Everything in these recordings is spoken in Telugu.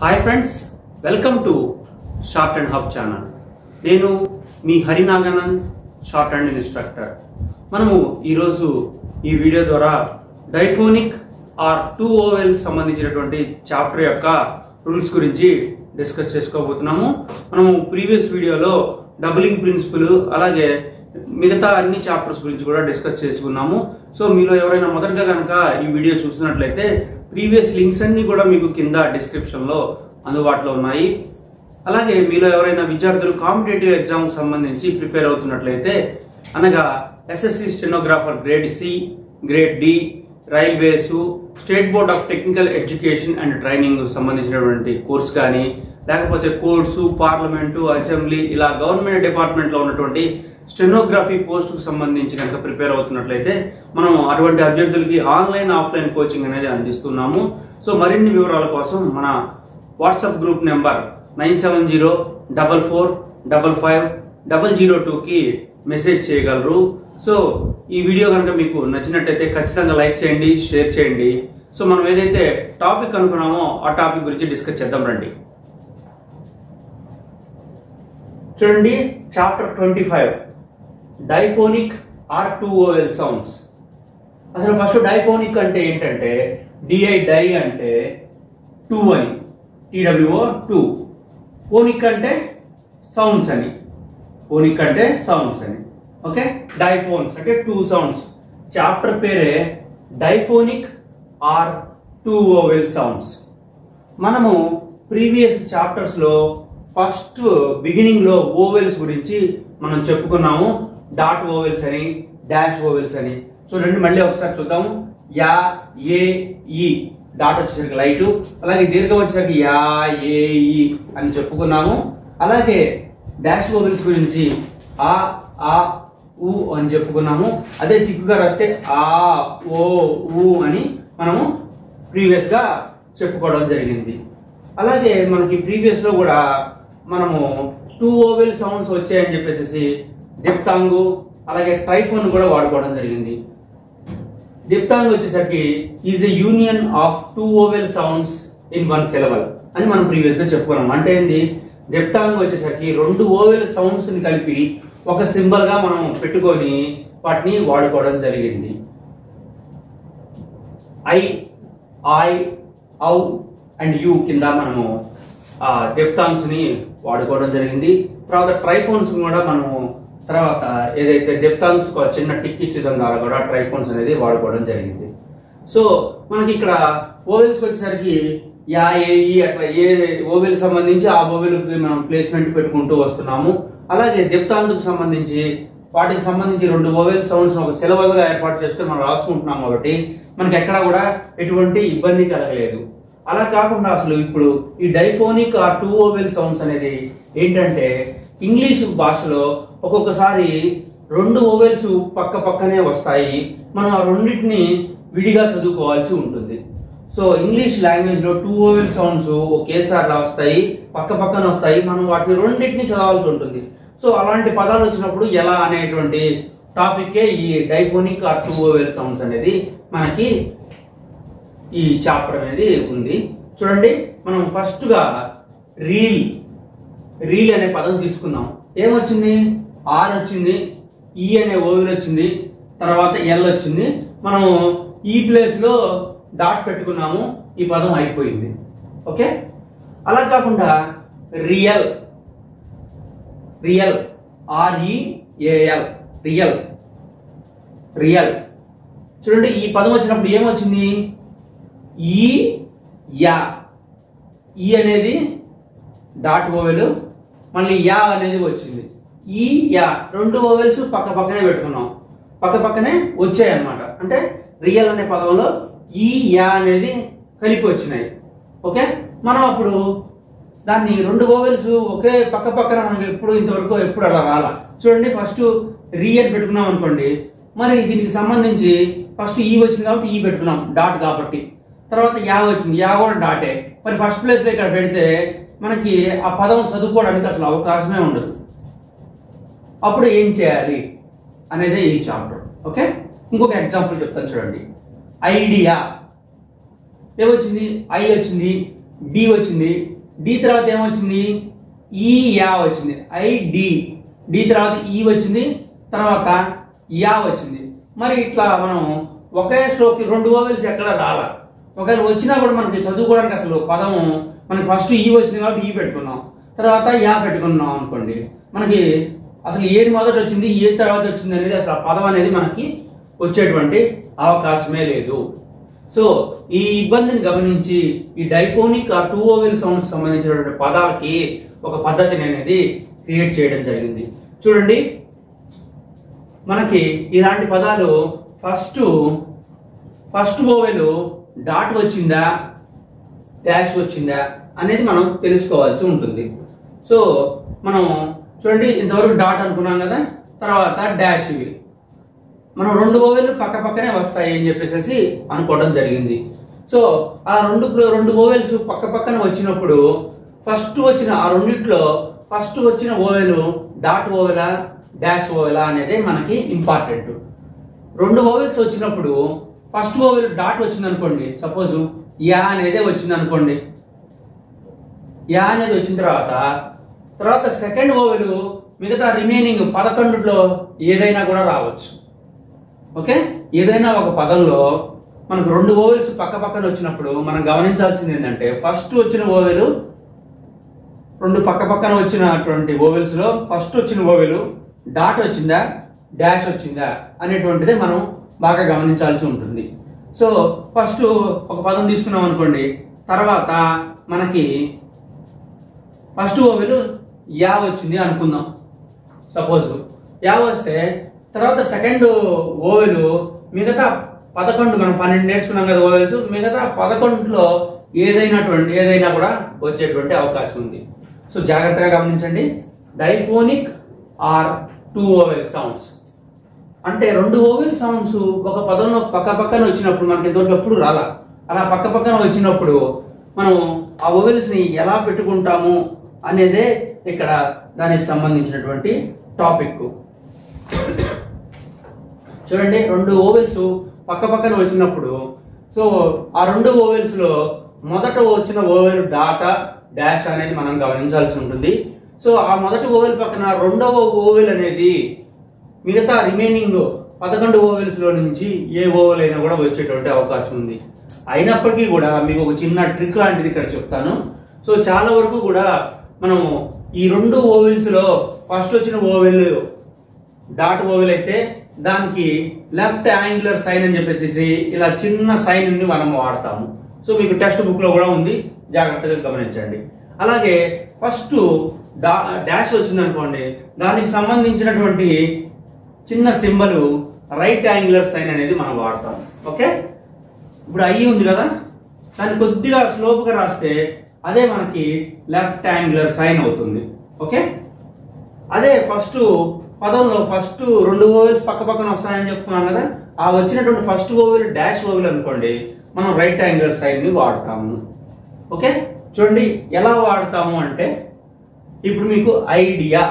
Hi friends, welcome to short and hub channel. నేను మీ హరినాగనంద్, షార్ట్ అండ్ ఇన్స్ట్రక్టర్. మనము ఈరోజు ఈ వీడియో ద్వారా డైఫోనిక్ ఆర్ టూ ఓవెల్ సంబంధించినటువంటి చాప్టర్ యొక్క రూల్స్ గురించి డిస్కస్ చేసుకోబోతున్నాము. మనము ప్రీవియస్ వీడియోలో డబులింగ్ ప్రిన్సిపల్ అలాగే మిగతా అన్ని చాప్టర్స్ గురించి కూడా డిస్కస్ చేసుకున్నాము. సో మీలో ఎవరైనా మొదటగా కనుక ఈ వీడియో చూసినట్లయితే ప్రీవియస్ లింక్స్ అన్ని కూడా మీకు కింద డిస్క్రిప్షన్ లో అందుబాటులో ఉన్నాయి. అలాగే మీలో ఎవరైనా విద్యార్థులు కాంపిటేటివ్ ఎగ్జామ్ సంబంధించి ప్రిపేర్ అవుతున్నట్లయితే అనగా SSC stenographer grade C, grade D, railways, state board of technical education and training సంబంధించినటువంటి కోర్స్ కానీ లేకపోతే కోర్సు, పార్లమెంటు, అసెంబ్లీ ఇలా గవర్నమెంట్ డిపార్ట్మెంట్ లో ఉన్నటువంటి స్టెనోగ్రఫీ పోస్ట్ కు సంబంధించి కనుక ప్రిపేర్ అవుతున్నట్లయితే మనం అటువంటి అభ్యర్థులకి ఆన్లైన్, ఆఫ్లైన్ కోచింగ్ అనేది అందిస్తున్నాము. సో మరిన్ని వివరాల కోసం మన వాట్సాప్ గ్రూప్ నెంబర్ 9704455002 కి మెసేజ్ చేయగలరు. సో ఈ వీడియో కనుక మీకు నచ్చినట్టయితే ఖచ్చితంగా లైక్ చేయండి, షేర్ చేయండి. సో మనం ఏదైతే టాపిక్ అనుకున్నామో ఆ టాపిక్ గురించి డిస్కస్ చేద్దాం రండి. చూడండి, chapter 25 diphonic or two vowel sounds. అసలు ఫస్ట్ డైఫోనిక్ అంటే ఏంటంటే డిఐ డై అంటే టూ అని, టీడబ్ల్యూఓ టూ. ఫోనిక్ అంటే సౌండ్స్ అని, ఫోనిక్ అంటే సౌండ్స్ అని. ఓకే, డైఫోన్స్ అంటే టూ సౌండ్స్. చాప్టర్ పేరే diphonic or two vowel sounds. మనము ప్రీవియస్ చాప్టర్స్ లో ఫస్ట్ బిగినింగ్ లో ఓవెల్స్ గురించి మనం చెప్పుకున్నాము. డాట్ ఓవెల్స్ అని, డాష్ ఓవెల్స్ అని. చూడండి, మళ్ళీ ఒకసారి చూద్దాము. యా, ఏ, ఈ. డాట్ వచ్చేసరికి లైట్, అలాగే దీర్ఘం వచ్చేసరికి యా, ఏ, ఈ అని చెప్పుకున్నాము. అలాగే డాష్ ఓవెల్స్ గురించి ఆ, ఆ, ఊ అని చెప్పుకున్నాము. అదే తిక్కుగా రాస్తే ఆ, ఓ, ఊ అని మనము ప్రీవియస్ గా చెప్పుకోవడం జరిగింది. అలాగే మనకి ప్రీవియస్ లో కూడా మనము టూ ఓవెల్ సౌండ్స్ వచ్చాయని చెప్పేసి దిప్తాంగు అలాగే ట్రైఫోన్ కూడా వాడుకోవడం జరిగింది. దిప్తాంగ్ వచ్చేసరికి is a union of two vowel sounds in one syllable అని మనం ప్రీవియస్ గా చెప్పుకున్నాం. అంటే ఏంది, దిప్తాంగ్ వచ్చేసరికి రెండు ఓవెల్ సౌండ్స్ ని కలిపి ఒక సింబల్ గా మనం పెట్టుకొని వాటిని వాడుకోవడం జరిగింది. ఐ, ఔ అండ్ యు కింద మనము డెప్తాంగ్స్ ని వాడుకోవడం జరిగింది. తర్వాత ట్రైఫోన్స్ కూడా మనము తర్వాత ఏదైతే డెప్తాంగ్స్ చిన్న టిక్ ఇచ్చేదాని ద్వారా కూడా ట్రైఫోన్స్ అనేది వాడుకోవడం జరిగింది. సో మనకి ఇక్కడ ఓవెల్స్ వచ్చేసరికి యా, ఏ, ఈ అట్లా ఏ ఓవెల్ సంబంధించి ఆ ఓవెల్ మనం ప్లేస్మెంట్ పెట్టుకుంటూ వస్తున్నాము. అలాగే డెప్తాంగ్కు సంబంధించి వాటికి సంబంధించి రెండు ఓవెల్ సౌండ్స్ ఒక సిలబల్ గా ఏర్పాటు చేసుకుని మనం రాసుకుంటున్నాం కాబట్టి మనకి ఎక్కడా కూడా ఎటువంటి ఇబ్బంది కలగలేదు. అలా కాకుండా అసలు ఇప్పుడు ఈ డైఫోనిక్ ఆ టూ ఓవెల్ సౌండ్స్ అనేది ఏంటంటే ఇంగ్లీష్ భాషలో ఒక్కొక్కసారి రెండు ఓవెల్స్ పక్క పక్కనే వస్తాయి. మనం ఆ రెండింటిని విడిగా చదువుకోవాల్సి ఉంటుంది. సో ఇంగ్లీష్ లాంగ్వేజ్ లో టూ ఓవెల్ సౌండ్స్ ఒకేసారి వస్తాయి, పక్క పక్కన వస్తాయి. మనం వాటిని రెండింటిని చదవాల్సి ఉంటుంది. సో అలాంటి పదాలు వచ్చినప్పుడు ఎలా అనేటువంటి టాపిక్ ఈ డైఫోనిక్ ఆ టూ ఓవెల్ సౌండ్స్ అనేది మనకి ఈ చాప్టర్ అనేది ఉంది. చూడండి, మనం ఫస్ట్ గా రీల్ అనే పదం తీసుకున్నాం. ఏమొచ్చింది, ఆర్ వచ్చింది, ఈ అనే ఓవెల్ వచ్చింది, తర్వాత ఎల్ వచ్చింది. మనము ఈ ప్లేస్ లో డాట్ పెట్టుకున్నాము, ఈ పదం అయిపోయింది. ఓకే, అలా కాకుండా రియల్ ఆర్ఈఏఎల్ రియల్. చూడండి, ఈ పదం వచ్చినప్పుడు ఏమొచ్చింది, ఈ యా, ఈ అనేది డాట్ ఓవెల్, మళ్ళీ యా అనేది వచ్చింది. ఈ యా రెండు ఓవెల్స్ పక్క పక్కనే పెట్టుకున్నాం, పక్క పక్కనే వచ్చాయి అన్నమాట. అంటే రియల్ అనే పదంలో ఈ యా అనేది కలిపి వచ్చినాయి. ఓకే, మనం అప్పుడు దాన్ని రెండు ఓవెల్స్ ఒకే పక్క పక్కన మనకి ఎప్పుడు అలా రాలా. చూడండి, ఫస్ట్ రీ అని పెట్టుకున్నాం అనుకోండి, మరి దీనికి సంబంధించి ఫస్ట్ ఈ వచ్చింది కాబట్టి ఈ పెట్టుకున్నాం డాట్ కాబట్టి, తర్వాత యా వచ్చింది, యా కూడా డాటే. మరి ఫస్ట్ ప్లేస్ లో ఇక్కడ పెడితే మనకి ఆ పదం చదువుకోవడానికి అసలు అవకాశమే ఉండదు. అప్పుడు ఏం చేయాలి అనేది ఈ చాప్టర్. ఓకే, ఇంకొక ఎగ్జాంపుల్ చెప్తాను చూడండి. ఐడియా ఏమొచ్చింది, ఐ వచ్చింది, డి వచ్చింది, డి తర్వాత ఏమొచ్చింది ఈ యా వచ్చింది, ఐ డి, డి తర్వాత ఈ వచ్చింది, తర్వాత యా వచ్చింది. మరి ఇట్లా మనం ఒకే స్ట్రోక్ రెండు ఓవెల్స్ ఎక్కడ రాలా. ఒకవేళ వచ్చినా కూడా మనకి చదువుకోవడానికి అసలు పదం మనకి ఫస్ట్ ఈ వచ్చింది కాబట్టి ఈ పెట్టుకున్నాం, తర్వాత యా పెట్టుకున్నాం అనుకోండి, మనకి అసలు ఏది మొదట వచ్చింది ఏది తర్వాత వచ్చింది అనేది అసలు ఆ పదం అనేది మనకి వచ్చేటువంటి అవకాశమే లేదు. సో ఈ ఇబ్బందిని గమనించి ఈ డైఫోనిక్ ఆ టూ ఓవెల్ సౌండ్స్ సంబంధించినటువంటి పదాలకి ఒక పద్ధతిని అనేది క్రియేట్ చేయడం జరిగింది. చూడండి, మనకి ఇలాంటి పదాలు ఫస్ట్ ఓవెల్ డాట్ వచ్చిందా డాష్ వచ్చిందా అనేది మనం తెలుసుకోవాల్సి ఉంటుంది. సో మనం చూడండి, ఇంతవరకు డాట్ అనుకున్నాం కదా, తర్వాత డాష్. ఇవి మనం రెండు ఓవెల్ పక్క పక్కనే వస్తాయి అని చెప్పేసి అనుకోవడం జరిగింది. సో ఆ రెండు ఓవెల్స్ పక్క పక్కన వచ్చినప్పుడు ఫస్ట్ వచ్చిన ఆ రెండిట్లో ఫస్ట్ వచ్చిన ఓవెల్ డాట్ ఓవెలా డాష్ ఓవెలా అనేది మనకి ఇంపార్టెంట్. రెండు ఓవెల్స్ వచ్చినప్పుడు ఫస్ట్ ఓవెల్ డాట్ వచ్చింది అనుకోండి, సపోజ్ యా అనేది వచ్చింది అనుకోండి, యా అనేది వచ్చిన తర్వాత సెకండ్ ఓవెల్ మిగతా రిమైనింగ్ 11లో ఏదైనా కూడా రావచ్చు. ఓకే, ఏదైనా ఒక పదంలో మనకు రెండు ఓవెల్స్ పక్క పక్కన వచ్చినప్పుడు మనం గమనించాల్సింది ఏంటంటే ఫస్ట్ వచ్చిన ఓవెల్ రెండు పక్క పక్కన వచ్చినటువంటి ఓవెల్స్ లో ఫస్ట్ వచ్చిన ఓవెల్ డాట్ వచ్చిందా డాష్ వచ్చిందా అనేటువంటిది మనం బాగా గమనించాల్సి ఉంటుంది. సో ఫస్ట్ ఒక పదం తీసుకున్నాం అనుకోండి, తర్వాత మనకి ఫస్ట్ ఓవెల్ యా వచ్చింది అనుకుందాం, సపోజ్ యా వస్తే తర్వాత సెకండ్ ఓవెల్ మిగతా 11 మనం 12 నేర్చుకున్నాం కదా ఓవెల్స్, మిగతా 11లో ఏదైనా కూడా వచ్చేటువంటి అవకాశం ఉంది. సో జాగ్రత్తగా గమనించండి, డైఫోనిక్ ఆర్ టూ ఓవెల్ సౌండ్స్ అంటే రెండు ఓవెల్ సౌండ్స్ ఒక పదంలో పక్క పక్కన వచ్చినప్పుడు మనకి ఇంతవరకు ఎప్పుడు రాలా. అలా పక్క పక్కన వచ్చినప్పుడు మనం ఆ ఓవెల్స్ ని ఎలా పెట్టుకుంటాము అనేదే ఇక్కడ దానికి సంబంధించినటువంటి టాపిక్. చూడండి, రెండు ఓవెల్స్ పక్క పక్కన వచ్చినప్పుడు సో ఆ రెండు ఓవెల్స్ లో మొదట వచ్చిన ఓవెల్ డాటా డాష్ అనేది మనం గమనించాల్సి ఉంటుంది. సో ఆ మొదటి ఓవెల్ పక్కన రెండవ ఓవెల్ అనేది మిగతా రిమైనింగ్ 11 ఓవెల్స్ లో నుంచి ఏ ఓవెల్ అయినా కూడా వచ్చేటువంటి అవకాశం ఉంది. అయినప్పటికీ కూడా మీకు ఒక చిన్న ట్రిక్ లాంటిది ఇక్కడ చెప్తాను. సో చాలా వరకు కూడా మనం ఈ రెండు ఓవెల్స్ లో ఫస్ట్ వచ్చిన ఓవెల్ డాట్ ఓవెల్ అయితే దానికి లెఫ్ట్ యాంగులర్ సైన్ అని చెప్పేసి ఇలా చిన్న సైన్ ని మనం వాడతాము. సో మీకు టెక్స్ట్ బుక్ లో కూడా ఉంది, జాగ్రత్తగా గమనించండి. అలాగే ఫస్ట్ డాష్ వచ్చింది అనుకోండి, దానికి సంబంధించినటువంటి చిన్న సింబల్ రైట్ యాంగులర్ సైన్ అనేది మనం వాడతాం. ఓకే, ఇప్పుడు ఐ ఉంది కదా, దాన్ని కొద్దిగా స్లోప్ గా రాస్తే అదే మనకి లెఫ్ట్ యాంగులర్ సైన్ అవుతుంది. ఓకే, అదే ఫస్ట్ పదంలో ఫస్ట్ రెండు ఓవెల్స్ పక్క పక్కన వస్తాయని చెప్తున్నాను కదా, ఆ వచ్చినటువంటి ఫస్ట్ ఓవెల్ డాష్ ఓవెల్ అనుకోండి, మనం రైట్ యాంగులర్ సైన్ ని వాడతాము. ఓకే, చూడండి ఎలా వాడతాము అంటే ఇప్పుడు మీకు ఐడియా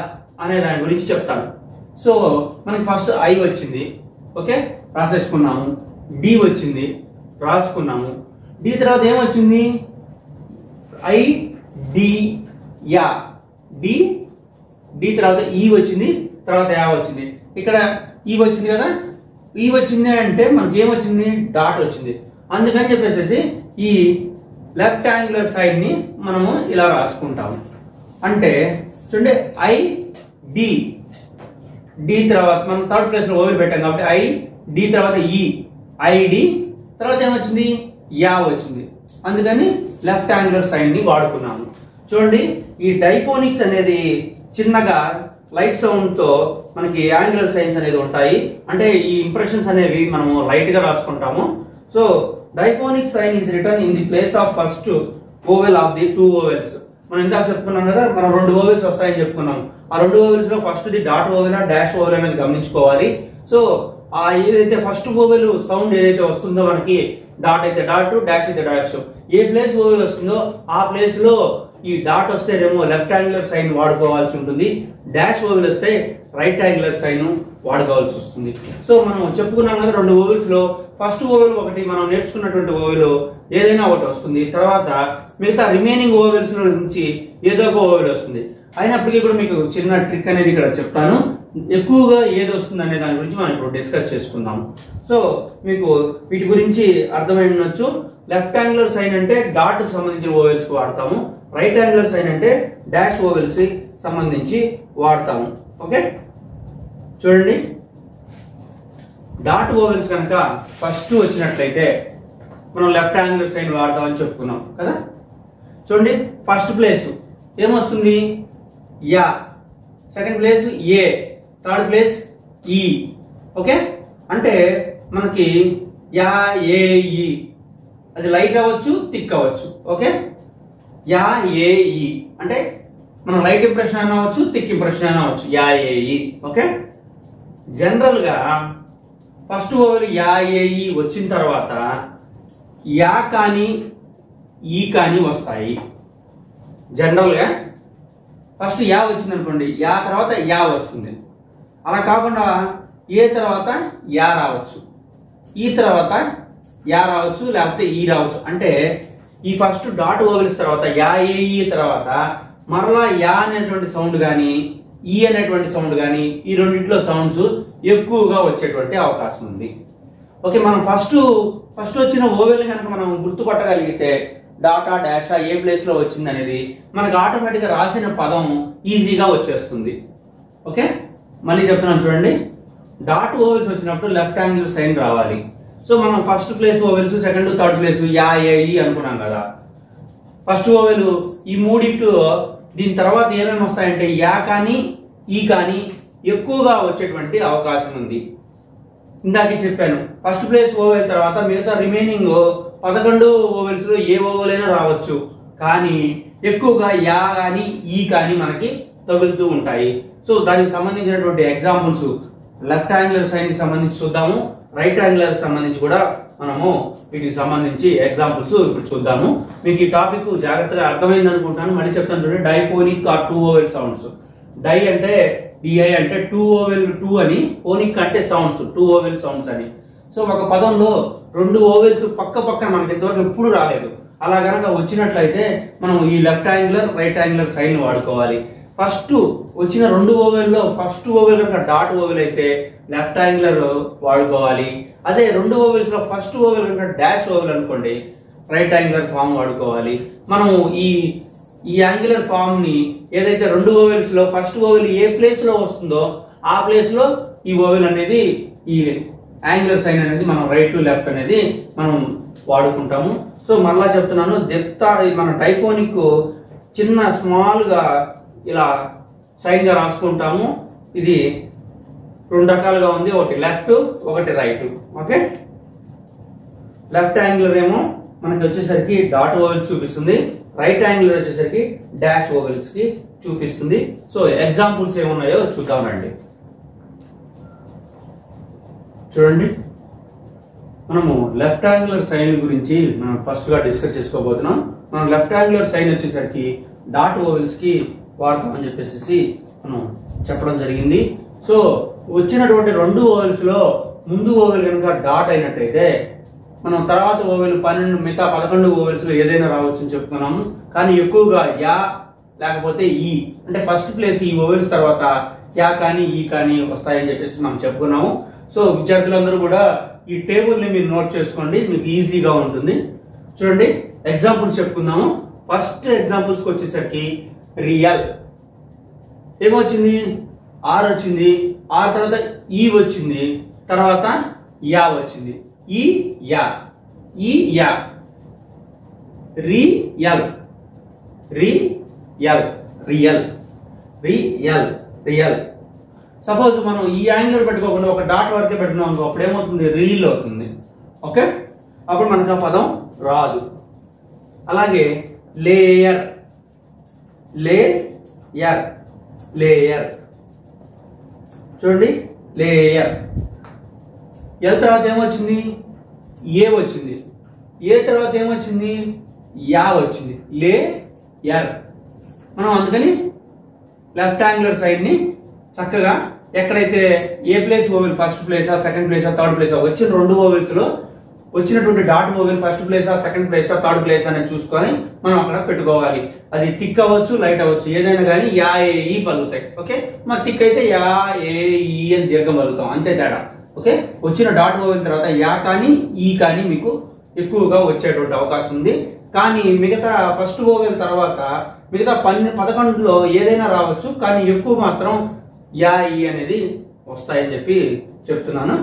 అనే దాని గురించి చెప్తాను. సో మనకి ఫస్ట్ ఐ వచ్చింది, ఓకే రాసేసుకున్నాము, డి వచ్చింది రాసుకున్నాము, డి తర్వాత ఏమొచ్చింది idea, D D తర్వాత ఈ వచ్చింది, తర్వాత యా వచ్చింది. ఇక్కడ ఈ వచ్చింది కదా, ఈ వచ్చింది అంటే మనకి ఏమొచ్చింది డాట్ వచ్చింది. అందుకని చెప్పేసి ఈ లెఫ్ట్ యాంగులర్ సైడ్ ని మనము ఇలా రాసుకుంటాము. అంటే చూడండి ఐ డి, డి తర్వాత మనం థర్డ్ ప్లేస్ లో ఓవెల్ పెట్టాం కాబట్టి ఐ డి తర్వాత ఈ ఐడి తర్వాత ఏమొచ్చింది యా వచ్చింది. అందుకని లెఫ్ట్ యాంగులర్ సైన్ ని వాడుకున్నాము. చూడండి, ఈ డైఫోనిక్స్ అనేది చిన్నగా లైట్ సౌండ్ తో మనకి యాంగులర్ సైన్స్ అనేది ఉంటాయి. అంటే ఈ ఇంప్రెషన్స్ అనేవి మనము లైట్ గా రాసుకుంటాము. So diphonic sign is written in the place of first vowel of the two vowels. మనం ఇందాక చెప్పుకున్నాం కదా, మనం రెండు ఓవెల్స్ వస్తాయని చెప్పుకున్నాం. ఆ రెండు ఓవెల్స్ లో first the dot oval dash oval అనేది గమనించుకోవాలి. సో ఆ ఏదైతే ఫస్ట్ ఓవెల్ సౌండ్ ఏదైతే వస్తుందో మనకి డాట్ అయితే డాట్, డాష్ అయితే డాష్, ఏ ప్లేస్ ఓవెల్ వస్తుందో ఆ ప్లేస్ లో ఈ డాట్ వస్తేనేమో లెఫ్ట్ యాంగులర్ సైన్ వాడుకోవాల్సి ఉంటుంది, డాష్ ఓవెల్ వస్తే రైట్ యాంగులర్ సైన్ వాడుకోవాల్సి వస్తుంది. సో మనం చెప్పుకున్నాం కదా, రెండు ఓవెల్స్ లో ఫస్ట్ ఓవెల్ ఒకటి మనం నేర్చుకున్నటువంటి ఓవెల్ ఏదైనా ఒకటి వస్తుంది, తర్వాత మిగతా రిమైనింగ్ ఓవెల్స్ నుంచి ఏదో ఒక ఓవెల్ వస్తుంది. అయినప్పటికీ కూడా మీకు చిన్న ట్రిక్ అనేది ఇక్కడ చెప్తాను. ఎక్కువగా ఏది వస్తుంది అనే దాని గురించి మనం ఇప్పుడు డిస్కస్ చేసుకుందాం. సో మీకు వీటి గురించి అర్థమైనచ్చు. లెఫ్ట్ యాంగులర్ సైన్ అంటే డాట్ కు సంబంధించిన ఓవెల్స్ కి వాడతాము. రైట్ యాంగులర్ సైన్ అంటే డాష్ ఓవెల్స్ కి సంబంధించి వాడతాము. ఓకే, చూడండి. డాట్ ఓవెల్స్ కనుక ఫస్ట్ వచ్చినట్లయితే మనం లెఫ్ట్ యాంగులర్ సైన్ వాడతామని చెప్పుకున్నాం కదా. చూడండి, ఫస్ట్ ప్లేస్ ఏమొస్తుంది? యా. సెకండ్ ప్లేస్ ఏ. థర్డ్ ప్లేస్ ఈ. ఓకే, అంటే మనకి యా ఏ ఈ, అది లైట్ అవ్వచ్చు, థిక్ అవ్వచ్చు. ఓకే, యా ఏ ఈ అంటే మనం లైట్ ఇంప్రెషన్ అయినా అవ్వచ్చు, థిక్ ఇంప్రెషన్ అయినా అవ్వచ్చు. యా ఏ ఈ. ఓకే, జనరల్ గా ఫస్ట్ ఓవెల్ యా ఏ ఈ వచ్చిన తర్వాత యా కానీ ఈ కానీ వస్తాయి. జనరల్ గా ఫస్ట్ యా వచ్చింది అనుకోండి, యా తర్వాత యా వస్తుంది. అలా కాకుండా ఏ తర్వాత యా రావచ్చు, ఈ తర్వాత యా రావచ్చు, లేకపోతే ఈ రావచ్చు. అంటే ఈ ఫస్ట్ డాట్ ఓవెల్స్ తర్వాత యా ఏ ఈ తర్వాత మరలా యా అనేటువంటి సౌండ్ కానీ ఈ అనేటువంటి సౌండ్ కానీ ఈ రెండింటిలో సౌండ్స్ ఎక్కువగా వచ్చేటువంటి అవకాశం ఉంది. ఓకే, మనం ఫస్ట్ వచ్చిన ఓవెల్ కనుక మనం గుర్తుపట్టగలిగితే డాటా డాషా ఏ ప్లేస్ లో వచ్చింది అనేది మనకు ఆటోమేటిక్ గా రాసిన పదం ఈజీగా వచ్చేస్తుంది. ఓకే, మళ్ళీ చెప్తున్నాను చూడండి. డాట్ ఓవెల్స్ వచ్చినప్పుడు లెఫ్ట్ యాంగిల్ సైన్ రావాలి. సో మనం first place vowels, second third place యా ఏ ఈ అనుకున్నాం కదా. ఫస్ట్ ఓవెల్ ఈ మూడింటిలో దీని తర్వాత ఏమేమి వస్తాయంటే యా కానీ ఈ కానీ ఎక్కువగా వచ్చేటువంటి అవకాశం ఉంది. ఇందాకే చెప్పాను, ఫస్ట్ ప్లేస్ ఓవెల్ తర్వాత మిగతా రిమైనింగ్ 11 ఓవెల్స్ లో ఏ ఓవెల్ అయినా రావచ్చు, కానీ ఎక్కువగా యా కానీ ఈ కానీ మనకి తగులుతూ ఉంటాయి. సో దానికి సంబంధించినటువంటి ఎగ్జాంపుల్స్ లెఫ్ట్ యాంగులర్ సైన్ కి సంబంధించి చూద్దాము, రైట్ యాంగులర్ సంబంధించి కూడా మనము వీటికి సంబంధించి ఎగ్జాంపుల్స్ ఇప్పుడు చూద్దాము. మీకు ఈ టాపిక్ జాగ్రత్తగా అర్థమైంది అనుకుంటాను. మళ్ళీ చెప్తాను చూడండి. Diphonic or two vowel sounds. Di అంటే డిఐ అంటే టూ ఓవెల్ టూ అని, ఫోనిక్ అంటే సౌండ్స్ టూ ఓవెల్ సౌండ్స్ అని. సో ఒక పదంలో రెండు ఓవెల్స్ పక్క పక్కన మనకి ఇంతవరకు ఎప్పుడు రాలేదు. అలా గనక వచ్చినట్లయితే మనం ఈ left angular right angular sign వాడుకోవాలి. ఫస్ట్ వచ్చిన రెండు ఓవెల్లో ఫస్ట్ ఓవెల్ కనుక డాట్ ఓవెల్ అయితే లెఫ్ట్ యాంగులర్ వాడుకోవాలి. అదే రెండు ఓవెల్స్ లో ఫస్ట్ ఓవెల్ కనుక డాష్ ఓవెల్ అనుకోండి, రైట్ యాంగులర్ ఫామ్ వాడుకోవాలి. మనం ఈ యాంగులర్ ఫామ్ ని ఏదైతే రెండు ఓవెల్స్ లో ఫస్ట్ ఓవెల్ ఏ ప్లేస్ లో వస్తుందో ఆ ప్లేస్ లో ఈ ఓవెల్ అనేది ఈ యాంగులర్ సైన్ అనేది మనం రైట్ టు లెఫ్ట్ అనేది మనం వాడుకుంటాము. సో మరలా చెప్తున్నాను, డెప్త్ మన డైఫోనిక్ చిన్న స్మాల్ గా ఇలా సైన్ గా రాసుకుంటాము. ఇది రెండు రకాలుగా ఉంది, ఒకటి లెఫ్ట్ ఒకటి రైట్. ఓకే, లెఫ్ట్ యాంగులర్ ఏమో మనకి వచ్చేసరికి డాట్ ఓవెల్స్ చూపిస్తుంది, రైట్ యాంగులర్ వచ్చేసరికి డాష్ ఓవెల్స్ కి చూపిస్తుంది. సో ఎగ్జాంపుల్స్ ఏమున్నాయో చూద్దామండి. చూడండి, మనము లెఫ్ట్ యాంగులర్ సైన్ గురించి మనం ఫస్ట్ గా డిస్కస్ చేసుకోబోతున్నాం. మనం లెఫ్ట్ యాంగులర్ సైన్ వచ్చేసరికి డాట్ ఓవెల్స్ కి వాడతామని చెప్పేసి మనం చెప్పడం జరిగింది. సో వచ్చినటువంటి రెండు ఓవెల్స్ లో ముందు ఓవెల్ కనుక డాట్ అయినట్టయితే మనం తర్వాత ఓవెల్ 12 మిగతా 11 ఓవెల్స్ లో ఏదైనా రావచ్చు అని చెప్పుకున్నాము. కానీ ఎక్కువగా యా లేకపోతే ఈ అంటే ఫస్ట్ ప్లేస్ ఈ ఓవెల్స్ తర్వాత యా కానీ ఈ కానీ వస్తాయని చెప్పేసి మనం చెప్పుకున్నాము. సో విద్యార్థులందరూ కూడా ఈ టేబుల్ ని మీరు నోట్ చేసుకోండి, మీకు ఈజీగా ఉంటుంది. చూడండి, ఎగ్జాంపుల్స్ చెప్పుకుందాము. ఫస్ట్ ఎగ్జాంపుల్స్ వచ్చేసరికి రియల్ ఏమొచ్చింది, ఆర్ వచ్చింది, ఆర్ తర్వాత ఈ వచ్చింది, తర్వాత యా వచ్చింది. ఈ yeah real real real real real. Suppose మనం ఈ యాంగిల్ పెట్టుకోకుండా ఒక డాట్ వరకే పెట్టుకున్నాం అనుకో, అప్పుడు ఏమవుతుంది, రీల్ అవుతుంది. ఓకే, అప్పుడు మనకు ఆ పదం రాదు. అలాగే లేయర్ లేయర్ లేయర్. చూడండి, లేయర్. ఎల్ తర్వాత ఏమొచ్చింది, ఏ వచ్చింది, ఏ తర్వాత ఏమొచ్చింది, యా వచ్చింది, లేయర్. మనం అందుకని లెఫ్ట్ యాంగులర్ సైడ్ ని చక్కగా ఎక్కడైతే ఏ ప్లేస్ ఓవెల్ ఫస్ట్ ప్లేసా సెకండ్ ప్లేసా థర్డ్ ప్లేసా వచ్చిన రెండు ఓవెల్స్ లో వచ్చినటువంటి డాట్ ఓవెల్ ఫస్ట్ ప్లేసా, సెకండ్ ప్లేసా, థర్డ్ ప్లేస్ అనేది చూసుకొని మనం అక్కడ పెట్టుకోవాలి. అది టిక్ అవ్వచ్చు, లైట్ అవ్వచ్చు, ఏదైనా కానీ యా ఏ ఈ పలుకుతాయి. ఓకే, మరి టిక్ అయితే యా ఏ ఈ అని దీర్ఘం పలుకుతాం, అంతే తేడా. ఓకే, వచ్చిన డాట్ ఓవెల్ తర్వాత యా కానీ ఈ కానీ మీకు ఎక్కువగా వచ్చేటువంటి అవకాశం ఉంది. కానీ మిగతా ఫస్ట్ ఓవెల్ తర్వాత మిగతా 11లో ఏదైనా రావచ్చు, కానీ ఎక్కువ మాత్రం యా ఈ అనేది వస్తాయని చెప్పి చెప్తున్నాను.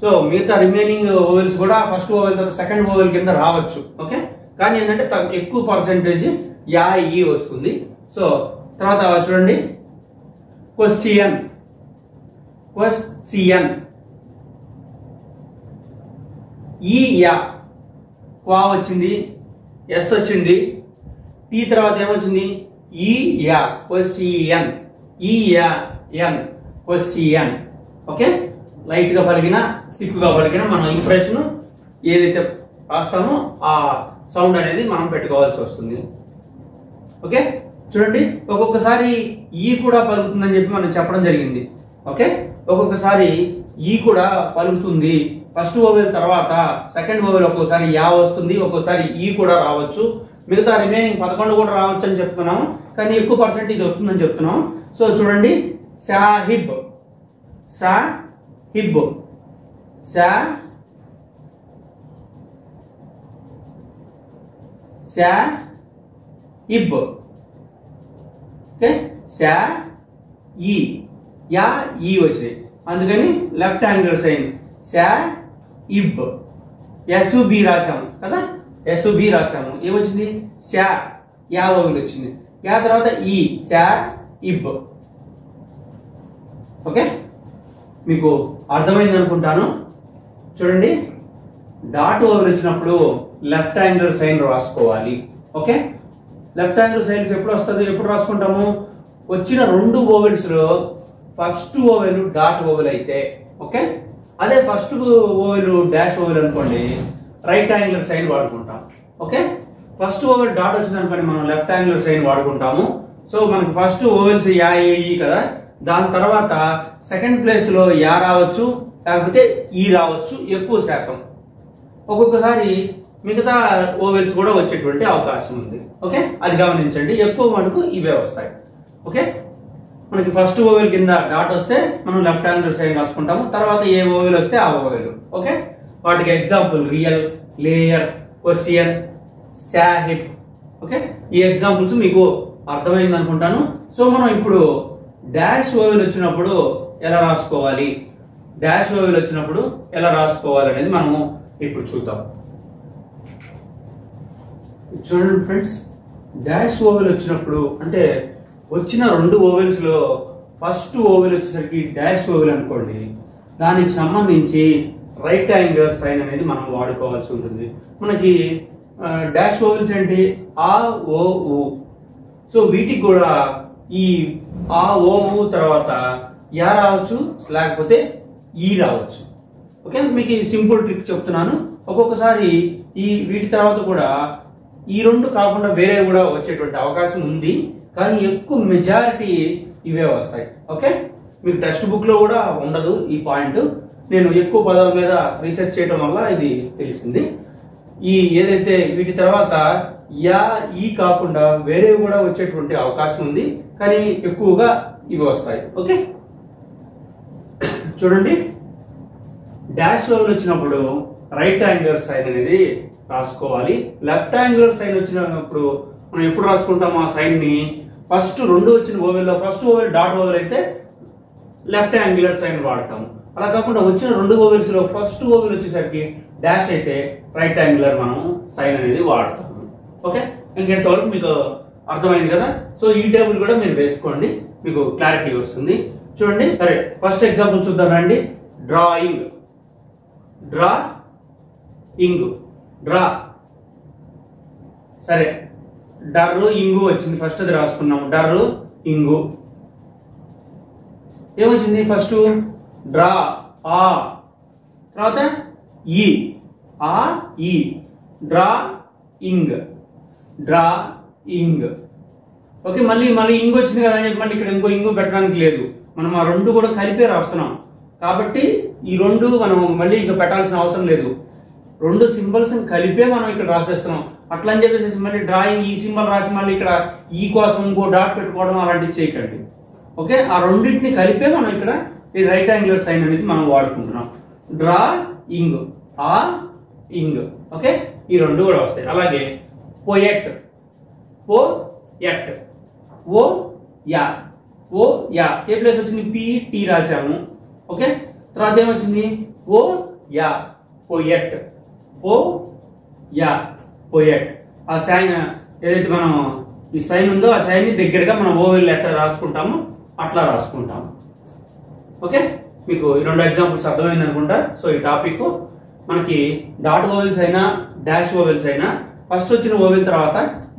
సో మిగతా రిమైనింగ్ ఓవెల్స్ కూడా ఫస్ట్ ఓవెల్ తర్వాత సెకండ్ ఓవెల్ కింద రావచ్చు. ఓకే, కానీ ఏంటంటే ఎక్కువ పర్సెంటేజ్ యా ఈ వస్తుంది. సో తర్వాత చూడండి, క్వశ్చన్ ఈ యా క్వా వచ్చింది, ఎస్ వచ్చింది, టీ తర్వాత ఏమొచ్చింది ఈ యా క్వశ్చన్, ఈ యా ఎన్ క్వశ్చన్. ఓకే, లైట్ గా పలికిన థిక్ గా పలికిన మనం ఇంప్రెషన్ ఏదైతే రాస్తామో ఆ సౌండ్ అనేది మనం పెట్టుకోవాల్సి వస్తుంది. ఓకే, చూడండి ఒక్కొక్కసారి ఈ కూడా పలుకుతుందని చెప్పి మనం చెప్పడం జరిగింది. ఓకే, ఒక్కొక్కసారి ఈ కూడా పలుకుతుంది. ఫస్ట్ ఓవెల్ తర్వాత సెకండ్ ఓవెల్ ఒక్కోసారి యా వస్తుంది, ఒక్కోసారి ఈ కూడా రావచ్చు. మిగతా రిమైనింగ్ 11 కూడా రావచ్చు అని చెప్తున్నాము, కానీ ఎక్కువ పర్సెంటేజ్ వస్తుందని చెప్తున్నాము. సో చూడండి, సాహిబ్, సాహిబ్, సాహిబ్. ఓకే, సా ఈ యా ఈ వచ్చినాయి, అందుకని లెఫ్ట్ హ్యాండ్ సైన్ సా ఇబ్. ఎస్బి రాసాము కదా, ఎస్బి రాసాము, ఏమొచ్చింది సా యా ఓవెల్ వచ్చింది, యా తర్వాత ఈ సా ఇబ్. ఓకే, మీకు అర్థమైంది అనుకుంటాను. చూడండి, డాట్ ఓవెల్ వచ్చినప్పుడు లెఫ్ట్ యాంగిల్ సైన్ రాసుకోవాలి. ఓకే, లెఫ్ట్ యాంగిల్ సైన్స్ ఎప్పుడు వస్తుంది, ఎప్పుడు రాసుకుంటాము, వచ్చిన 2 ఓవెల్స్ లో ఫస్ట్ ఓవెల్ డాట్ ఓవెల్ అయితే ఓకే, అదే ఫస్ట్ ఓవెల్ డాష్ ఓవెల్ అనుకోండి రైట్ యాంగిల్ సైన్ వాడుకుంటాం. ఓకే, ఫస్ట్ ఓవెల్ డాట్ వచ్చింది అనుకోండి మనం లెఫ్ట్ యాంగిల్ సైన్ వాడుకుంటాము. సో మనకి ఫస్ట్ ఓవెల్స్ యా ఏ ఈ కదా, దాని తర్వాత సెకండ్ ప్లేస్ లో యా రావచ్చు, లేకపోతే ఈ రావచ్చు ఎక్కువ శాతం. ఒక్కొక్కసారి మిగతా ఓవెల్స్ కూడా వచ్చేటువంటి అవకాశం ఉంది. ఓకే, అది గమనించండి, ఎక్కువ మనకు ఇవే వస్తాయి. ఓకే, మనకి ఫస్ట్ ఓవెల్ కింద డాట్ వస్తే మనం లెఫ్ట్ హ్యాండ్ సైన్ రాసుకుంటాము, తర్వాత ఏ ఓవెల్ వస్తే ఆ ఓవెల్. ఓకే, వాటికి example real, layer, question, Sahib. Okay, ఈ ఎగ్జాంపుల్స్ మీకు అర్థమైంది అనుకుంటాను. సో మనం ఇప్పుడు డాష్ ఓవెల్ వచ్చినప్పుడు ఎలా రాసుకోవాలి, డాష్ ఓవెల్ వచ్చినప్పుడు ఎలా రాసుకోవాలి అనేది మనము ఇప్పుడు చూద్దాం. చూడండి ఫ్రెండ్స్, డాష్ ఓవెల్ వచ్చినప్పుడు అంటే వచ్చిన 2 ఓవెల్స్ లో ఫస్ట్ ఓవెల్ వచ్చేసరికి డాష్ ఓవెల్ అనుకోండి, దానికి సంబంధించి రైట్ యాంగిల్ సైన్ అనేది మనం వాడుకోవాల్సి ఉంటుంది. మనకి డాష్ ఓవెల్స్ ఏంటి, ఆ ఓ ఊ. సో వీటికి కూడా ఈ ఆ ఓ ఊ తర్వాత యా రావచ్చు, లేకపోతే ఈ రావచ్చు. ఓకే, మీకు సింపుల్ ట్రిక్ చెప్తున్నాను. ఒక్కొక్కసారి ఈ వీటి తర్వాత కూడా ఈ 2 కాకుండా వేరే కూడా వచ్చేటువంటి అవకాశం ఉంది, కానీ ఎక్కువ మెజారిటీ ఇవే వస్తాయి. ఓకే, మీకు టెక్స్ట్ బుక్ లో కూడా ఉండదు ఈ పాయింట్, నేను ఎక్కువ పదాల మీద రీసెర్చ్ చేయడం వల్ల ఇది తెలిసింది. ఈ ఏదైతే వీటి తర్వాత యా ఈ కాకుండా వేరే కూడా వచ్చేటువంటి అవకాశం ఉంది, కానీ ఎక్కువగా ఇవి వస్తాయి. ఓకే, చూడండి, డాష్ ఓవెల్ వచ్చినప్పుడు రైట్ యాంగిల్ సైన్ అనేది రాసుకోవాలి. లెఫ్ట్ యాంగిల్ సైన్ వచ్చినప్పుడు మనం ఎప్పుడు రాసుకుంటాం ఆ సైన్ ని, ఫస్ట్ 2 వచ్చిన ఓవెల్ లో ఫస్ట్ ఓవెల్ డాట్ ఓవెల్ అయితే లెఫ్ట్ యాంగిల్ సైన్ వాడతాము. అలా కాకుండా వచ్చిన 2 ఓవెల్స్ లో ఫస్ట్ ఓవెల్ వచ్చేసరికి డాష్ అయితే రైట్ యాంగిల్ మనం సైన్ అనేది వాడతాము. ఓకే, ఇంకెంతవరకు మీకు అర్థమైంది కదా. సో ఈ టేబుల్ కూడా మీరు వేసుకోండి, మీకు క్లారిటీ వస్తుంది. చూడండి, సరే ఫస్ట్ ఎగ్జాంపుల్ చూద్దాం రండి. డ్రాయింగ్, డ్రా ఇంగ్, డ్రా. సరే, డర్రు ఇంగు వచ్చింది, ఫస్ట్ అది రాసుకున్నాము. డర్రు ఇంగు ఏమొచ్చింది, ఫస్ట్ డ్రా ఆ, తర్వాత ఈ ఆ ఈ, డ్రా ఇంగ్, డ్రా ఇంగ్. ఓకే, మళ్ళీ ఇంగు వచ్చింది కదా అని చెప్పి మళ్ళీ ఇక్కడ ఇంకో ఇంగు పెట్టడానికి లేదు, మనం ఆ 2 కూడా కలిపే రాస్తున్నాం కాబట్టి ఈ 2 మనం మళ్ళీ ఇంకా పెట్టాల్సిన అవసరం లేదు. రెండు సింబల్స్ కలిపే మనం ఇక్కడ రాసేస్తున్నాం. అట్లా అని చెప్పేసి మళ్ళీ డ్రాయింగ్ ఈ సింబల్ రాసి మళ్ళీ ఇక్కడ ఈ కోసం ఇంకో డాట్ పెట్టుకోవడం అలాంటివి చేయకండి. ఓకే, ఆ రెండింటిని కలిపే మనం ఇక్కడ ఈ రైట్ యాంగులర్ సైన్ అనేది మనం వాడుకుంటున్నాం. డ్రా ఇంగ్, ఆ ఇంగ్. ఓకే, ఈ రెండు కూడా వస్తాయి. అలాగే పోయెట్, పో ఎట్, ఓ యా, ఓ యా ఏ ప్లేస్ వచ్చింది, పి టీ రాశాము. ఓకే, తర్వాత ఏమొచ్చింది, ఓ యా పోయెట్, ఓ యా పోయెట్. ఆ సైన్ ఏదైతే మనం ఈ సైన్ ఉందో ఆ సైన్ ని దగ్గరగా మనం ఓవెల్ లెటర్ రాసుకుంటాము, అట్లా రాసుకుంటాము. ఓకే, మీకు ఈ రెండు ఎగ్జాంపుల్స్ అర్థమైంది అనుకుంటా. సో ఈ టాపిక్ మనకి డాట్ ఓవెల్స్ అయినా డాష్ ఓవెల్స్ అయినా ఫస్ట్ వచ్చిన ఓవెల్ తర్వాత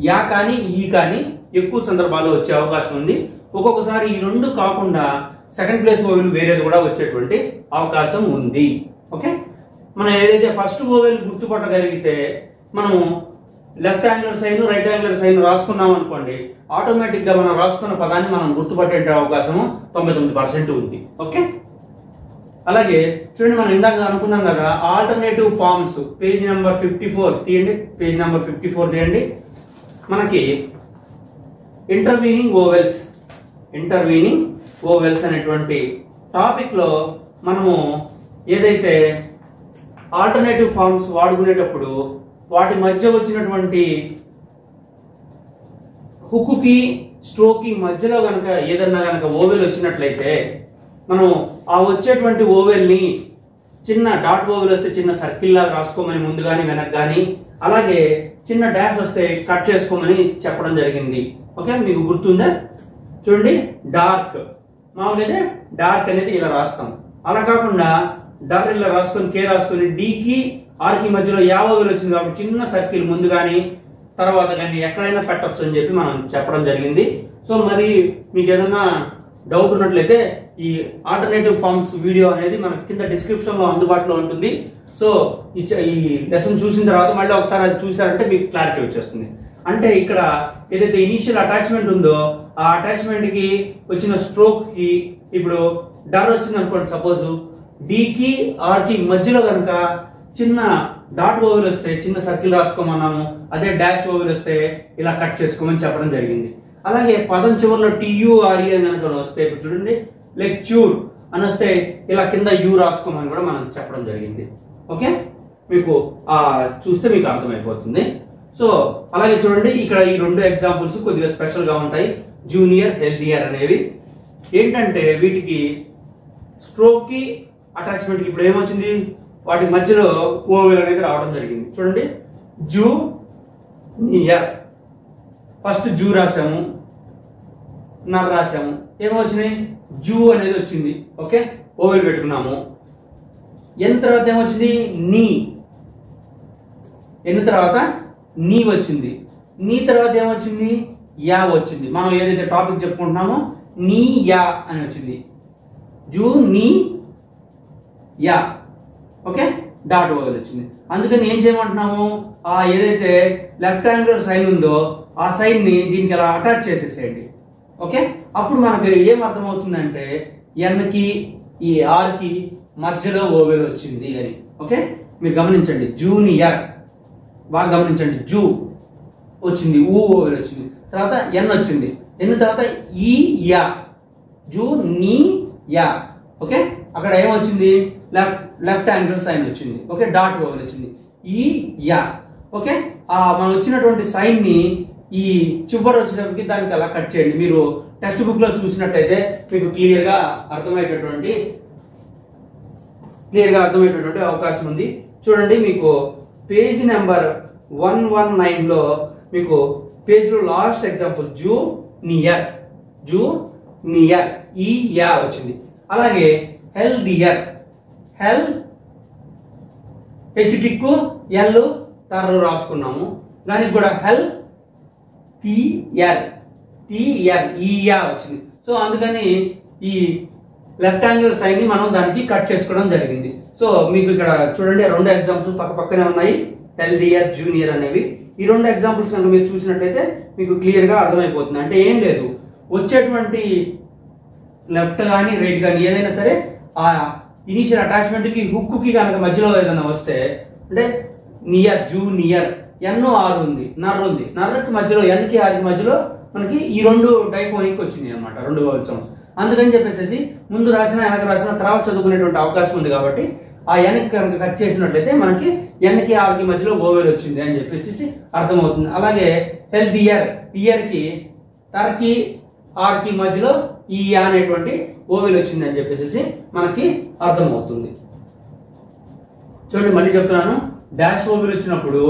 యా కానీ ఈ కానీ ఎక్కువ సందర్భాల్లో వచ్చే అవకాశం ఉంది. ఒక్కొక్కసారి ఈ రెండు కాకుండా సెకండ్ ప్లేస్ ఓవెల్ వేరేది కూడా వచ్చేటువంటి అవకాశం ఉంది. ఓకే, మనం ఏదైతే ఫస్ట్ ఓవెల్ గుర్తుపట్టగలిగితే మనం left angular sign right angular sign రాసుకున్నాం అనుకోండి, ఆటోమేటిక్ గా మనం రాసుకున్న పదాన్ని మనం గుర్తుపట్టే అవకాశము 99% ఉంది. ఓకే, అలాగే చూడండి మనం ఇందాక అనుకున్నాం కదా ఆల్టర్నేటివ్ ఫార్మ్స్. పేజ్ నెంబర్ 54 తీయండి, పేజ్ నెంబర్ 54 తీయండి. మనకి ఇంటర్వీనింగ్ ఓవెల్స్ అనేటువంటి టాపిక్ లో మనము ఏదైతే ఆల్టర్నేటివ్ ఫార్మ్స్ వాడుకునేటప్పుడు వాటి మధ్య వచ్చినటువంటి హుక్కుకి స్ట్రోక్కి మధ్యలో గనక ఏదన్నా గనక ఓవెల్ వచ్చినట్లయితే మనం ఆ వచ్చేటువంటి ఓవెల్ ని చిన్న డాట్ ఓవెల్ వస్తే చిన్న సర్కిల్ లాగా రాసుకోమని ముందు కానీ వెనక్కి కానీ, అలాగే చిన్న డాష్ వస్తే కట్ చేసుకోమని చెప్పడం జరిగింది. ఓకే, మీకు గుర్తుందా? చూడండి, డార్క్ మామూలుగా అయితే డార్క్ అనేది ఇలా రాస్తాం. అలా కాకుండా డర్ ఇలా రాసుకొని కే రాసుకొని డీకి ఆర్కి మధ్యలో యా ఓవెల్ వచ్చింది కాబట్టి చిన్న సర్కిల్ ముందు కానీ తర్వాత కానీ ఎక్కడైనా పెట్టచ్చు అని చెప్పి మనం చెప్పడం జరిగింది. సో మరి మీకు ఏదైనా డౌట్ ఉన్నట్లయితే ఈ ఆల్టర్నేటివ్ ఫార్మ్స్ వీడియో అనేది మనకి కింద డిస్క్రిప్షన్ లో అందుబాటులో ఉంటుంది. సో ఈ లెసన్ చూసిన తర్వాత మళ్ళీ ఒకసారి అది చూసారంటే మీకు క్లారిటీ వచ్చేస్తుంది. అంటే ఇక్కడ ఏదైతే ఇనిషియల్ అటాచ్మెంట్ ఉందో ఆ అటాచ్మెంట్ కి వచ్చిన స్ట్రోక్ కి ఇప్పుడు డర్ వచ్చింది అనుకోండి, సపోజ్ కి ఆర్ కి మధ్యలో కనుక చిన్న డాట్ ఓవెల్ వస్తే చిన్న సర్కిల్ రాసుకోమన్నాము, అదే డాష్ ఓవెల్ వస్తే ఇలా కట్ చేసుకోమని చెప్పడం జరిగింది. అలాగే పదం చివరిలో TURE అని కనుక వస్తే ఇప్పుడు చూడండి లెక్చూర్ అని వస్తే ఇలా కింద యూ రాసుకోమని కూడా మనం చెప్పడం జరిగింది. ఓకే, మీకు చూస్తే మీకు అర్థమైపోతుంది. సో అలాగే చూడండి ఇక్కడ ఈ రెండు ఎగ్జాంపుల్స్ కొద్దిగా స్పెషల్ గా ఉంటాయి. జూనియర్, హెల్దియర్ అనేవి ఏంటంటే వీటికి స్ట్రోక్ కి అటాచ్మెంట్ కి ఇప్పుడు ఏమొచ్చింది, వాటి మధ్యలో ఓవెల్ అనేది రావడం జరిగింది. చూడండి, జూనియర్ ఫస్ట్ జూ రాసాము, నర్ రాసాము, ఏమొచ్చినాయి జూ అనేది వచ్చింది. ఓకే, ఓవెల్ పెట్టుకున్నాము. ఎన్ తర్వాత ఏమొచ్చింది, నీ. ఎన్ తర్వాత నీ వచ్చింది. నీ తర్వాత ఏమొచ్చింది, యా వచ్చింది. మనం ఏదైతే టాపిక్ చెప్పుకుంటున్నామో నీ యా అని వచ్చింది. జూ నీ యా. ఓకే, డాట్ ఓవెల్ వచ్చింది. అందుకని ఏం చేయమంటున్నాము, ఆ ఏదైతే లెఫ్ట్ యాంగులర్ సైన్ ఉందో ఆ సైన్ ని దీనికి అలా అటాచ్ చేసేసేయండి. ఓకే, అప్పుడు మనకు ఏం అర్థమవుతుందంటే ఎన్ కి ఈ ఆర్ కి మధ్యలో ఓవెల్ వచ్చింది అని. ఓకే, మీరు గమనించండి, జూనియర్ బాగా గమనించండి, జూ వచ్చింది, ఊ ఓవెల్ వచ్చింది, తర్వాత ఎన్ వచ్చింది, ఎన్ తర్వాత ఈ యా, జూ నీ యా. ఓకే, అక్కడ ఏమొచ్చింది, లెఫ్ట్ యాంగిల్ సైన్ వచ్చింది. ఓకే, డాట్ ఓవెల్ వచ్చింది, ఈ యా. ఓకే, మనం వచ్చినటువంటి సైన్ ని ఈ చివరి వచ్చేటప్పటికి దానికి అలా కట్ చేయండి. మీరు టెక్స్ట్ బుక్ లో చూసినట్లయితే మీకు క్లియర్ గా అర్థమయ్యేటటువంటి అవకాశం ఉంది. చూడండి, మీకు పేజ్ నెంబర్ 119 లో మీకు పేజ్ లో లాస్ట్ ఎగ్జాంపుల్ జూనియర్ ఈ యా వచ్చింది. అలాగే హెల్దియర్, హెల్ హెచ్టిక్కు ఎల్ తర్రు రాసుకున్నాము, దానికి కూడా హెల్ టిఆర్ ఈ యా వచ్చింది. సో అందుకని ఈ లెఫ్ట్ యాంగిల్ సైన్ ని మనం దానికి కట్ చేసుకోవడం జరిగింది. సో మీకు ఇక్కడ చూడండి రెండు ఎగ్జాంపుల్స్ పక్క పక్కనే ఉన్నాయి, హెల్దియర్, జూనియర్ అనేవి. ఈ రెండు ఎగ్జాంపుల్స్ కనుక మీరు చూసినట్లయితే మీకు క్లియర్ గా అర్థమైపోతుంది. అంటే ఏం లేదు, వచ్చేటువంటి లెఫ్ట్ కానీ రైట్ కానీ ఏదైనా సరే ఆ ఇనిషియల్ అటాచ్మెంట్ కి హుక్ కి కనుక మధ్యలో ఏదైనా వస్తే, అంటే నియర్, జూనియర్, ఎన్ ఆర్ ఉంది, నర్ ఉంది. నర్రకి మధ్యలో ఎన్కి ఆర్కి మధ్యలో మనకి ఈ రెండు డైఫోనిక్ వచ్చింది అనమాట, రెండు వోవెల్ సౌండ్స్. అందుకని చెప్పేసి ముందు రాసిన వెనక రాసిన తర్వాత చదువుకునేటువంటి అవకాశం ఉంది కాబట్టి ఆ ఎన్కి కనుక కట్ చేసినట్లయితే మనకి ఎన్కి ఆర్కి మధ్యలో ఓవెల్ వచ్చింది అని చెప్పేసి అర్థమవుతుంది. అలాగే హెల్దియర్, ఇయర్ కి టర్కి ఆర్కి మధ్యలో ఈ అనేటువంటి ఓవెల్ వచ్చింది అని చెప్పేసి మనకి అర్థమవుతుంది. చూడండి మళ్ళీ చెప్తున్నాను, డాష్ ఓవెల్ వచ్చినప్పుడు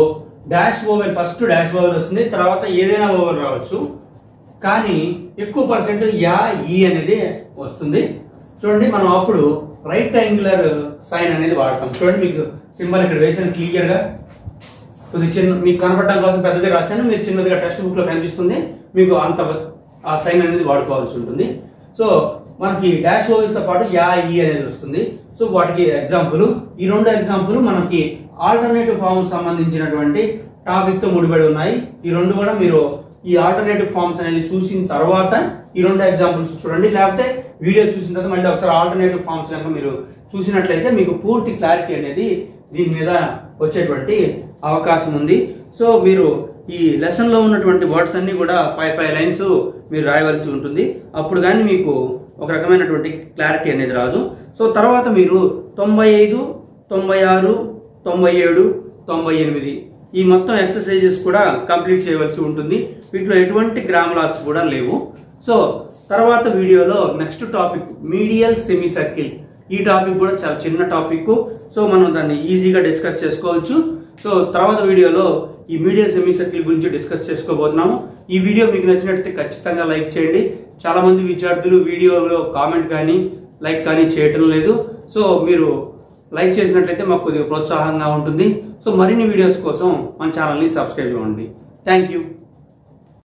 dash oval first dash oval వస్తుంది, తర్వాత ఏదైనా ఓవెల్ రావచ్చు, కానీ ఎక్కువ పర్సెంట్ యా ఈ అనేది వస్తుంది. చూడండి మనం అప్పుడు రైట్ యాంగులర్ సైన్ అనేది వాడతాం. చూడండి మీకు సింబల్ ఇక్కడ వేసాను క్లియర్ గా, కొద్ది చిన్న మీకు కనపడడం కోసం పెద్దది రాశాను, మీరు చిన్నదిగా టెక్స్ట్ బుక్ లో కనిపిస్తుంది, మీకు అంత ఆ సైన్ అనేది వాడుకోవాల్సి ఉంటుంది. సో మనకి డాష్ ఓవెల్స్ తో పాటు యా ఈ అనేది వస్తుంది. సో వాటికి ఎగ్జాంపుల్, ఈ రెండు ఎగ్జాంపుల్ మనకి ఆల్టర్నేటివ్ ఫార్మ్స్ సంబంధించినటువంటి టాపిక్ తో ముడిపడి ఉన్నాయి. ఈ రెండు కూడా మీరు ఈ ఆల్టర్నేటివ్ ఫార్మ్స్ అనేది చూసిన తర్వాత ఈ రెండు ఎగ్జాంపుల్స్ చూడండి, లేకపోతే వీడియో చూసిన తర్వాత మళ్ళీ ఒకసారి ఆల్టర్నేటివ్ ఫార్మ్స్ కనుక మీరు చూసినట్లయితే మీకు పూర్తి క్లారిటీ అనేది దీని మీద వచ్చేటువంటి అవకాశం ఉంది. సో మీరు ఈ లెసన్ లో ఉన్నటువంటి వర్డ్స్ అన్ని కూడా 5 లైన్స్ మీరు రాయవలసి ఉంటుంది, అప్పుడు కానీ మీకు ఒక రకమైనటువంటి క్లారిటీ అనేది రాదు. సో తర్వాత మీరు 95, 96, 97, 98 ఈ మొత్తం ఎక్సర్సైజెస్ కూడా కంప్లీట్ చేయవలసి ఉంటుంది. వీటిలో ఎటువంటి గ్రామ్ లాగ్స్ కూడా లేవు. సో తర్వాత వీడియోలో next topic medial semi circle. ఈ టాపిక్ కూడా చాలా చిన్న టాపిక్, సో మనం దాన్ని ఈజీగా డిస్కస్ చేసుకోవచ్చు. సో తర్వాత వీడియోలో ఈ మీడియల్ సెమీ సర్కిల్ గురించి డిస్కస్ చేసుకోబోతున్నాము. ఈ వీడియో మీకు నచ్చినట్లయితే ఖచ్చితంగా లైక్ చేయండి. చాలా మంది విద్యార్థులు వీడియోలో కామెంట్ కానీ లైక్ కానీ చేయటం లేదు. సో మీరు లైక్ చేసినట్లయితే మాకు కొద్దిగా ప్రోత్సాహంగా ఉంటుంది. సో మరిన్ని వీడియోస్ కోసం మన ఛానల్ని సబ్స్క్రైబ్ చేయండి. Thank you.